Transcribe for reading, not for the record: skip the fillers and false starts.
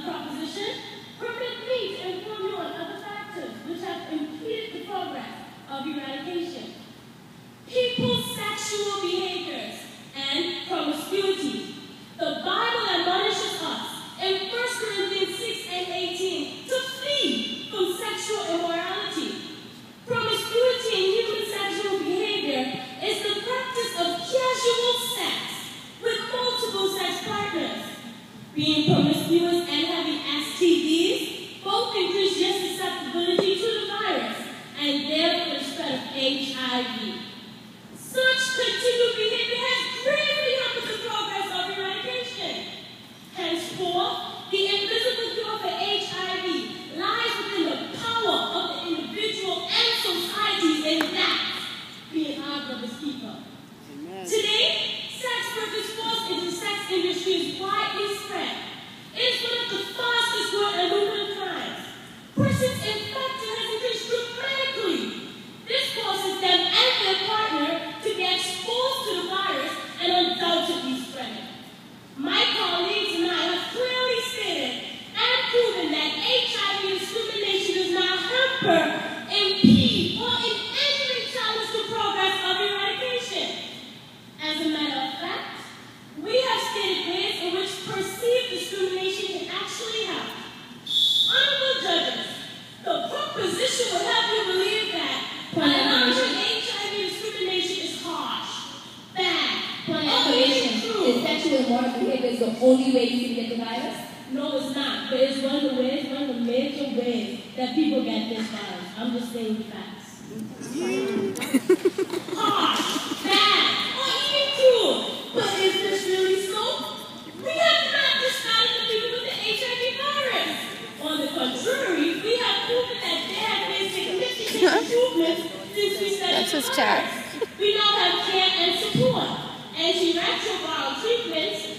proposition, permit me to inform you on other factors which have impeded the progress of eradication. People's sexual behaviors and promiscuity. The Bible admonishes us in 1 Corinthians 6 and 18 to flee from sexual immorality. Promiscuity in human sexual behavior is the practice of casual sex with multiple sex partners. Being promiscuous and having STDs both increase your susceptibility to the virus and therefore the spread of HIV. Such continued behavior has greatly hampered the progress of eradication. Henceforth, the invisible cure for HIV lies within the power of the individual and societies, and that being our brother's keeper. Amen. Today, sex work is forced into the sex industry is widely spread. It is one of the fastest growing and lucrative crimes. Persons infected has increased dramatically. This causes them and their partner to get exposed to the virus and undoubtedly spread it. My colleagues and I have clearly stated and proven that HIV discrimination does not hamper, impede, or in any way challenge the progress of eradication. As a matter of fact, we have stated ways in which perceived discrimination can actually help. Honorable judges, the proposition will help you believe that allowing HIV discrimination is harsh, bad, is sexual immoral behavior is the only way you can get the virus? No, it's not. But it's one of the ways, one of the major ways that people get this virus. I'm just saying facts. Harsh, bad, or even cruel. But is this really so? We have not discarded the people with the HIV virus. On the contrary, we have proven that there have been significant improvements since we studied the virus. We now have care and support. Antiretroviral treatments